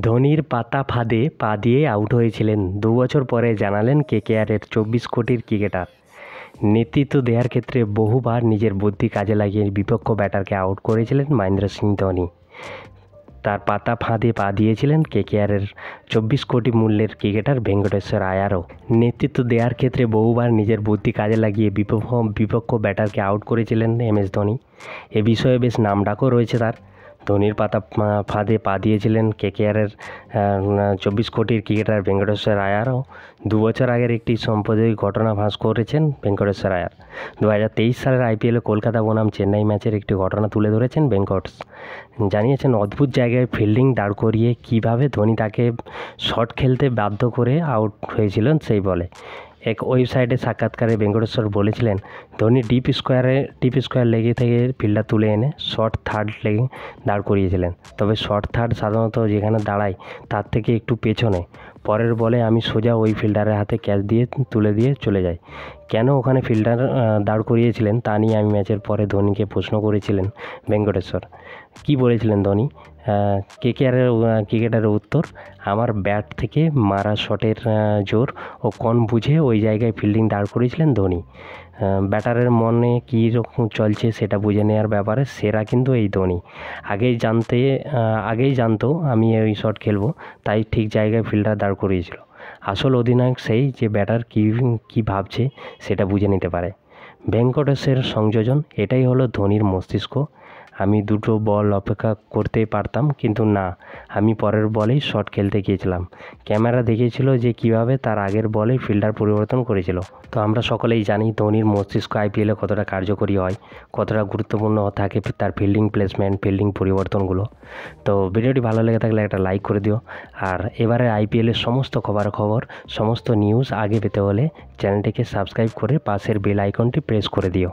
ধোনির পাতা ফাঁদে পা দিয়ে আউট হয়েছিলেন। ২ বছর পরে জানালেন কেকেআরের ২৪ কোটির ক্রিকেটার। নেতৃত্ব দেওয়ার ক্ষেত্রে বহুবার নিজের বুদ্ধি কাজে লাগিয়ে বিপক্ষ ব্যাটারকে আউট করেছিলেন মহেন্দ্র সিং ধোনি। তার পাতা ফাঁদে পা দিয়েছিলেন কেকেআরের ২৪ কোটি মূল্যের ক্রিকেটার ভেঙ্কটেশ্বর আয়ারও। নেতৃত্ব দেওয়ার ক্ষেত্রে বহুবার নিজের বুদ্ধি কাজে লাগিয়ে বিপক্ষ ব্যাটারকে আউট করেছিলেন এমএস ধোনি। এ বিষয়ে বেশ নামডাকও রয়েছে তার। ধোনির পাতা ফাঁদে পা দিয়েছিলেন কেকেআরের ২৪ কোটির ক্রিকেটার ভেঙ্কটেশ্বর আয়ারও। ২ বছর আগের একটি সম্পাদকীয় ঘটনা ফাঁস করেছেন ভেঙ্কটেশ্বর আয়ার। ২০২৩ সালের আইপিএলে কলকাতা বনাম চেন্নাই ম্যাচের একটি ঘটনা তুলে ধরেছেন ভেঙ্কটস। জানিয়েছেন অদ্ভুত জায়গায় ফিল্ডিং দাঁড় করিয়ে কীভাবে ধোনি তাকে শট খেলতে বাধ্য করে আউট হয়েছিলেন সেই বলে। এক ওয়েবসাইটে সাক্ষাৎকারে ভেঙ্কটেশ্বর বলেছিলেন, ধোনি ডিপ স্কোয়ার লেগে থেকে ফিল্ডার তুলে এনে শর্ট থার্ড লেগে দাঁড় করিয়েছিলেন। তবে শর্ট থার্ড সাধারণত যেখানে দাঁড়ায় তার থেকে একটু পেছনে। পরের বলে আমি সোজা ওই ফিল্ডারের হাতে ক্যাচ দিয়ে তুলে দিয়ে চলে যাই। কেন ওখানে ফিল্ডার দাঁড় করিয়েছিলেন তা নিয়ে আমি ম্যাচের পরে ধোনিকে প্রশ্ন করেছিলেন ভেঙ্কটেশ্বর। কী বলেছিলেন ধোনি? কেকেআরের ক্রিকেটারের উত্তর, আমার ব্যাট থেকে মারা শটের জোর ও কন বুঝে ওই জায়গায় ফিল্ডিং দাঁড় করিয়েছিলেন ধোনি। ব্যাটারের মনে কী রকম চলছে সেটা বুঝে নেওয়ার ব্যাপারে সেরা কিন্তু এই ধোনি। আগেই জানতো আমি ওই শট খেলবো, তাই ঠিক জায়গায় ফিল্ডার দাঁড় করিয়েছিল। আসল অধিনায়ক সেই যে ব্যাটার কী ভাবছে সেটা বুঝে নিতে পারে। ভেঙ্কটেশের সংযোজন, এটাই হলো ধোনির মস্তিষ্ক। আমি দুটো বল অপেক্ষা করতে পারতাম, কিন্তু না, আমি পরের বলেই শট খেলতে গিয়েছিলাম। ক্যামেরা দেখিয়েছিল যে কীভাবে তার আগের বলেই ফিল্ডার পরিবর্তন করেছিল। তো আমরা সকলেই জানি ধোনির মস্তিষ্ক আইপিএলে কতটা কার্যকরী হয়, কতটা গুরুত্বপূর্ণ থাকে তার ফিল্ডিং প্লেসমেন্ট, ফিল্ডিং পরিবর্তনগুলো। তো ভিডিওটি ভালো লেগে থাকলে একটা লাইক করে দিও। আর এবারে আইপিএলের সমস্ত খবর, সমস্ত নিউজ আগে পেতে হলে চ্যানেলটিকে সাবস্ক্রাইব করে পাশের বেল আইকনটি প্রেস করে দিও।